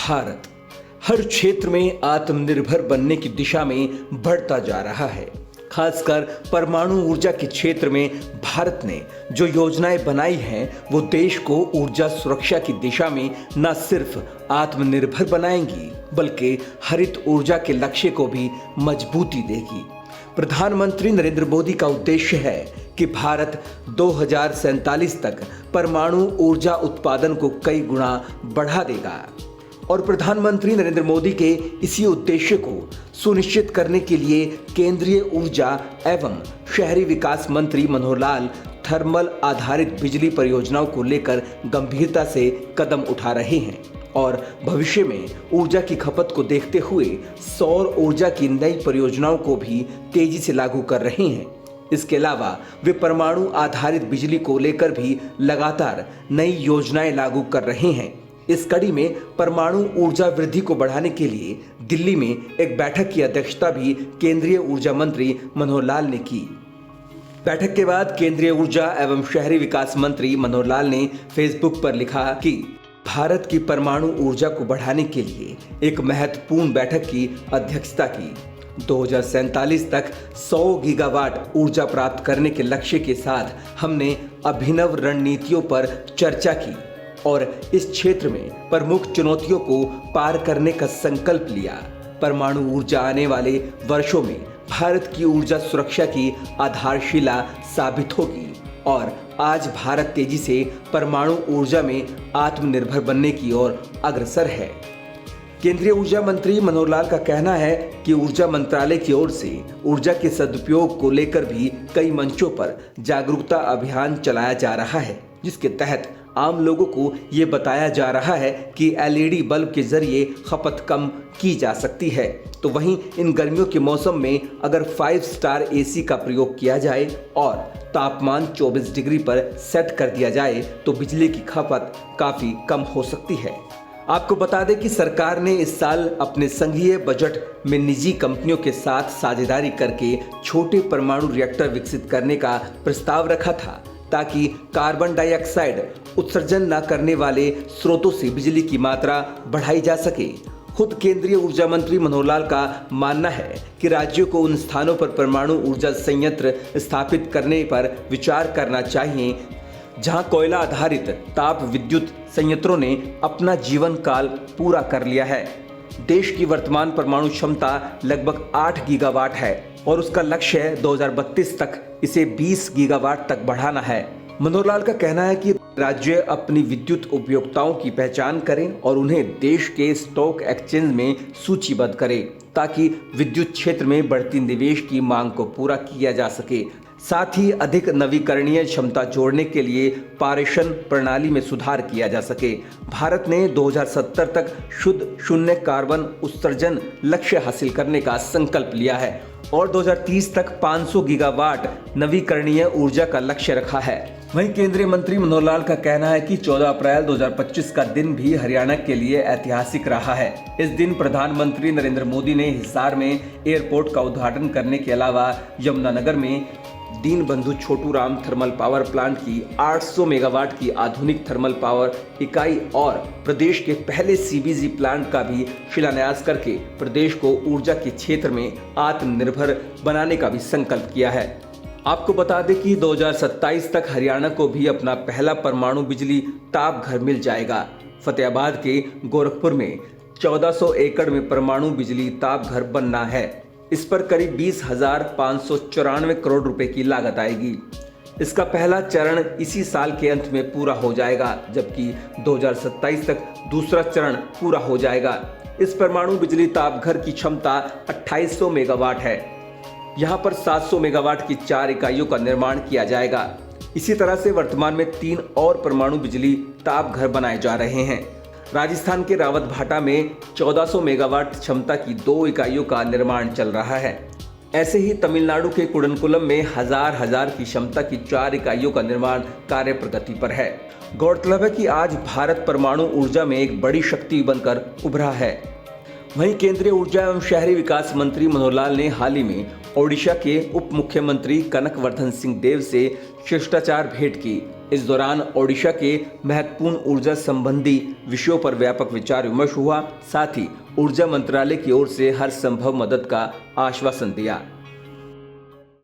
भारत हर क्षेत्र में आत्मनिर्भर बनने की दिशा में बढ़ता जा रहा है। खासकर परमाणु ऊर्जा के क्षेत्र में भारत ने जो योजनाएं बनाई हैं वो देश को ऊर्जा सुरक्षा की दिशा में न सिर्फ आत्मनिर्भर बनाएंगी बल्कि हरित ऊर्जा के लक्ष्य को भी मजबूती देगी। प्रधानमंत्री नरेंद्र मोदी का उद्देश्य है कि भारत 2047 तक परमाणु ऊर्जा उत्पादन को कई गुना बढ़ा देगा और प्रधानमंत्री नरेंद्र मोदी के इसी उद्देश्य को सुनिश्चित करने के लिए केंद्रीय ऊर्जा एवं शहरी विकास मंत्री मनोहर लाल थर्मल आधारित बिजली परियोजनाओं को लेकर गंभीरता से कदम उठा रहे हैं और भविष्य में ऊर्जा की खपत को देखते हुए सौर ऊर्जा की नई परियोजनाओं को भी तेजी से लागू कर रहे हैं। इसके अलावा वे परमाणु आधारित बिजली को लेकर भी लगातार नई योजनाएं लागू कर रहे हैं। इस कड़ी में परमाणु ऊर्जा वृद्धि को बढ़ाने के लिए दिल्ली में एक बैठक की अध्यक्षता भी केंद्रीय ऊर्जा मंत्री मनोहर लाल ने की। बैठक के बाद केंद्रीय ऊर्जा एवं शहरी विकास मंत्री मनोहर लाल ने फेसबुक पर लिखा कि भारत की परमाणु ऊर्जा को बढ़ाने के लिए एक महत्वपूर्ण बैठक की अध्यक्षता की। 2047 तक 100 गीगावाट ऊर्जा प्राप्त करने के लक्ष्य के साथ हमने अभिनव रणनीतियों पर चर्चा की और इस क्षेत्र में प्रमुख चुनौतियों को पार करने का संकल्प लिया। परमाणु ऊर्जा आने वाले वर्षों में भारत की ऊर्जा सुरक्षा की आधारशिला साबित होगी और आज भारत तेजी से परमाणु ऊर्जा में आत्मनिर्भर बनने की ओर अग्रसर है। केंद्रीय ऊर्जा मंत्री मनोहर लाल का कहना है कि ऊर्जा मंत्रालय की ओर से ऊर्जा के सदुपयोग को लेकर भी कई मंचों पर जागरूकता अभियान चलाया जा रहा है, जिसके तहत आम लोगों को ये बताया जा रहा है कि एलईडी बल्ब के जरिए खपत कम की जा सकती है। तो वहीं इन गर्मियों के मौसम में अगर 5 स्टार एसी का प्रयोग किया जाए और तापमान 24 डिग्री पर सेट कर दिया जाए तो बिजली की खपत काफी कम हो सकती है। आपको बता दें कि सरकार ने इस साल अपने संघीय बजट में निजी कंपनियों के साथ साझेदारी करके छोटे परमाणु रिएक्टर विकसित करने का प्रस्ताव रखा था ताकि कार्बन डाइऑक्साइड उत्सर्जन न करने वाले स्रोतों से बिजली की मात्रा बढ़ाई जा सके। खुद केंद्रीय ऊर्जा मंत्री मनोहर लाल का मानना है कि राज्यों को उन स्थानों पर परमाणु ऊर्जा संयंत्र स्थापित करने पर विचार करना चाहिए जहां कोयला आधारित ताप विद्युत संयंत्रों ने अपना जीवन काल पूरा कर लिया है। देश की वर्तमान परमाणु क्षमता लगभग 8 गीगावाट है और उसका लक्ष्य है 2032 तक इसे 20 गीगावाट तक बढ़ाना है। मनोहर लाल का कहना है कि राज्य अपनी विद्युत उपयोगिताओं की पहचान करें और उन्हें देश के स्टॉक एक्सचेंज में सूचीबद्ध करें ताकि विद्युत क्षेत्र में बढ़ती निवेश की मांग को पूरा किया जा सके। साथ ही अधिक नवीकरणीय क्षमता जोड़ने के लिए पारेषण प्रणाली में सुधार किया जा सके। भारत ने 2070 तक शुद्ध शून्य कार्बन उत्सर्जन लक्ष्य हासिल करने का संकल्प लिया है और 2030 तक 500 गीगावाट नवीकरणीय ऊर्जा का लक्ष्य रखा है। वहीं केंद्रीय मंत्री मनोहर लाल का कहना है कि 14 अप्रैल 2025 का दिन भी हरियाणा के लिए ऐतिहासिक रहा है। इस दिन प्रधानमंत्री नरेंद्र मोदी ने हिसार में एयरपोर्ट का उद्घाटन करने के अलावा यमुनानगर में Deenbandhu Chhotu Ram thermal power plant की 800 मेगावाट की आधुनिक थर्मल पावर इकाई और प्रदेश के पहले सीबीजी प्लांट का भी शिलान्यास करके प्रदेश को ऊर्जा के क्षेत्र में आत्मनिर्भर बनाने का भी संकल्प किया है। आपको बता दें कि 2027 तक हरियाणा को भी अपना पहला परमाणु बिजली ताप घर मिल जाएगा। फतेहाबाद के गोरखपुर में 1400 एकड़ में परमाणु बिजली ताप घर बनना है। इस पर करीब 20,594 करोड़ रुपए की लागत आएगी। इसका पहला चरण इसी साल के अंत में पूरा हो जाएगा जबकि 2027 तक दूसरा चरण पूरा हो जाएगा। इस परमाणु बिजली ताप घर की क्षमता 2800 मेगावाट है। यहाँ पर 700 मेगावाट की 4 इकाइयों का निर्माण किया जाएगा। इसी तरह से वर्तमान में 3 और परमाणु बिजली ताप घर बनाए जा रहे हैं। राजस्थान के रावतभाटा में 1400 मेगावाट क्षमता की 2 इकाइयों का निर्माण चल रहा है। ऐसे ही तमिलनाडु के कुडनकुलम में हजार की क्षमता की 4 इकाइयों का निर्माण कार्य प्रगति पर है। गौरतलब है कि आज भारत परमाणु ऊर्जा में एक बड़ी शक्ति बनकर उभरा है। वहीं केंद्रीय ऊर्जा एवं शहरी विकास मंत्री मनोहर लाल ने हाल ही में ओडिशा के उप मुख्यमंत्री कनकवर्धन सिंह देव से शिष्टाचार भेंट की। इस दौरान ओडिशा के महत्वपूर्ण ऊर्जा संबंधी विषयों पर व्यापक विचार विमर्श हुआ। साथ ही ऊर्जा मंत्रालय की ओर से हर संभव मदद का आश्वासन दिया।